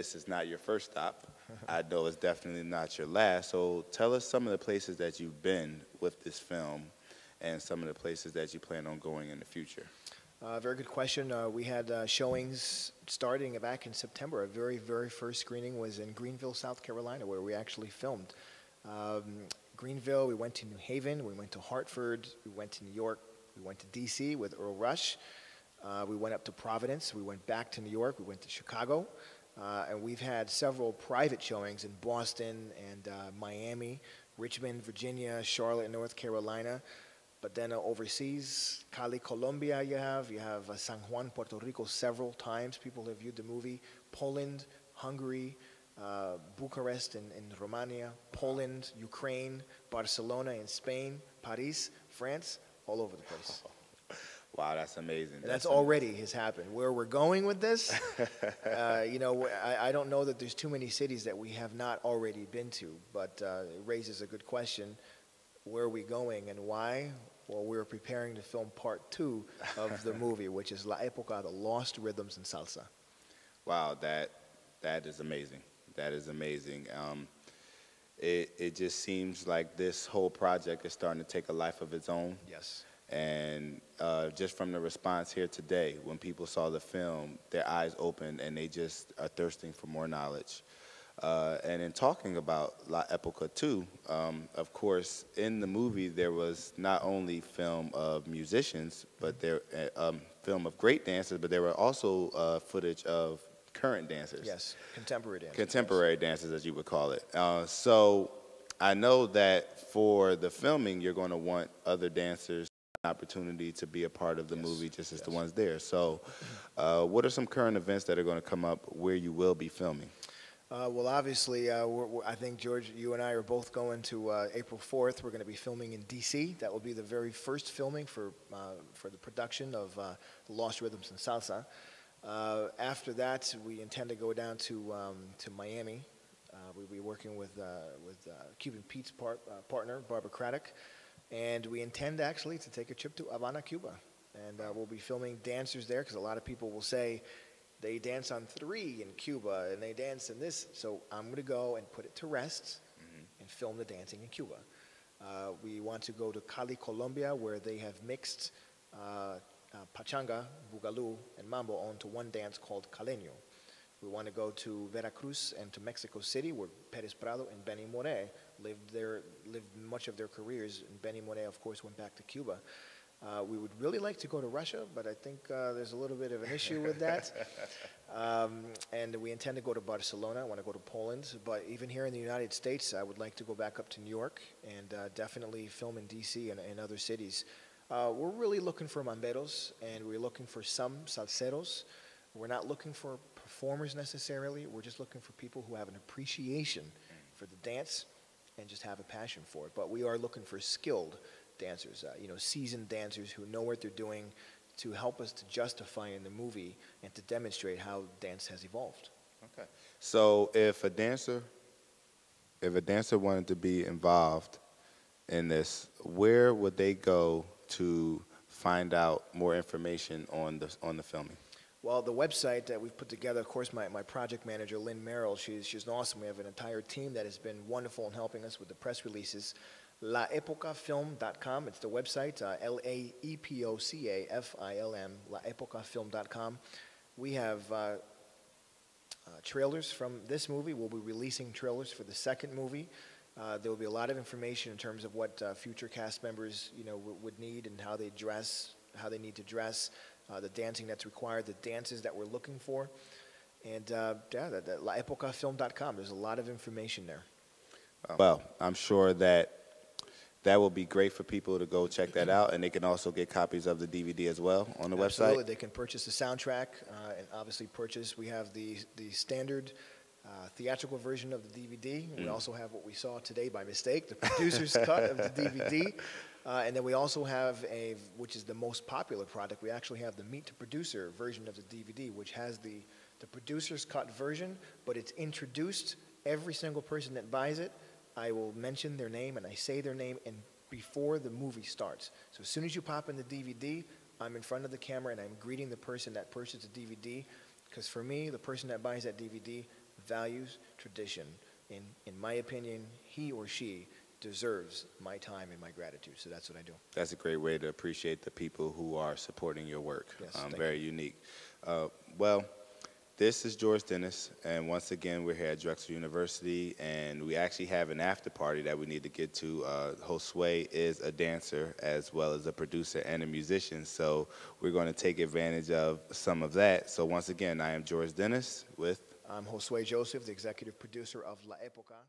this is not your first stop. I know it's definitely not your last. So tell us some of the places that you've been with this film and some of the places that you plan on going in the future. Very good question. We had showings starting back in September. Our very, very first screening was in Greenville, South Carolina, where we actually filmed. Greenville, we went to New Haven, we went to Hartford, we went to New York, we went to D.C. with Earl Rush. We went up to Providence, we went back to New York, we went to Chicago. And we've had several private showings in Boston and Miami, Richmond, Virginia, Charlotte, North Carolina. But then overseas, Cali, Colombia, you have San Juan, Puerto Rico several times. People have viewed the movie. Poland, Hungary, Bucharest in Romania, Poland, Ukraine, Barcelona in Spain, Paris, France, all over the place. Wow, that's amazing. And that's already has happened. Where we're going with this, you know, I don't know that there's too many cities that we have not already been to, but it raises a good question. Where are we going and why? Well, we're preparing to film part 2 of the movie, which is La Epoca, the Lost Rhythms of Salsa. Wow, that is amazing. That is amazing. It just seems like this whole project is starting to take a life of its own. Yes. And just from the response here today, when people saw the film, their eyes opened and they just are thirsting for more knowledge. And in talking about La Epoca too, of course, in the movie there was not only film of musicians, but there film of great dancers, but there were also footage of current dancers. Yes, contemporary dancers. Contemporary dancers, as you would call it. So I know that for the filming, you're going to want other dancers an opportunity to be a part of the movie, just as the ones there. So what are some current events that are going to come up where you will be filming? Well, obviously, I think, George, you and I are both going to April 4th. We're going to be filming in D.C. That will be the very first filming for the production of The Lost Rhythms of Salsa. After that, we intend to go down to Miami. We'll be working with Cuban Pete's partner, Barbara Craddock. And we intend, actually, to take a trip to Havana, Cuba. And we'll be filming dancers there, because a lot of people will say, they dance on 3 in Cuba, and they dance in this. So I'm going to go and put it to rest and film the dancing in Cuba. We want to go to Cali, Colombia, where they have mixed pachanga, bugalú, and mambo onto one dance called caleño. We want to go to Veracruz and to Mexico City, where Pérez Prado and Benny Moré lived much of their careers. And Benny Moré, of course, went back to Cuba. We would really like to go to Russia, but I think there's a little bit of an issue with that. And we intend to go to Barcelona. I want to go to Poland. But even here in the United States, I would like to go back up to New York and definitely film in D.C. and other cities. We're really looking for mamberos, and we're looking for some salseros. We're not looking for performers necessarily. We're just looking for people who have an appreciation for the dance and just have a passion for it. But we are looking for skilled dancers, seasoned dancers who know what they're doing to help us to justify in the movie and to demonstrate how dance has evolved. Okay. So if a dancer wanted to be involved in this, where would they go to find out more information on the filming? Well, the website that we've put together, of course, my project manager, Lynn Merrill, she's awesome. We have an entire team that has been wonderful in helping us with the press releases. laepocafilm.com, it's the website, LAEPOCAFILM, laepocafilm.com. We have trailers from this movie. We'll be releasing trailers for the second movie. There will be a lot of information in terms of what future cast members would need and how they dress, how they need to dress, the dancing that's required, the dances that we're looking for. And laepocafilm.com, there's a lot of information there. Well, I'm sure that will be great for people to go check that out, and they can also get copies of the DVD as well on the website. Absolutely, they can purchase the soundtrack and obviously we have the standard theatrical version of the DVD. We also have what we saw today by mistake, the producer's cut of the DVD. And then we also have which is the most popular product, we actually have the Meet the Producer version of the DVD, which has the producer's cut version, but it's introduced. Every single person that buys it, I will mention their name, and I say their name before the movie starts. So as soon as you pop in the DVD, I'm in front of the camera and I'm greeting the person that purchased the DVD, because for me, the person that buys that DVD, values tradition. In my opinion, he or she deserves my time and my gratitude. So that's what I do. That's a great way to appreciate the people who are supporting your work. Yes, very unique. Well, this is George Dennis, and once again, we're here at Drexel University, and we actually have an after party that we need to get to. Josue is a dancer as well as a producer and a musician, so we're going to take advantage of some of that. So once again, I am George Dennis with... I'm Josue Joseph, the executive producer of La Epoca.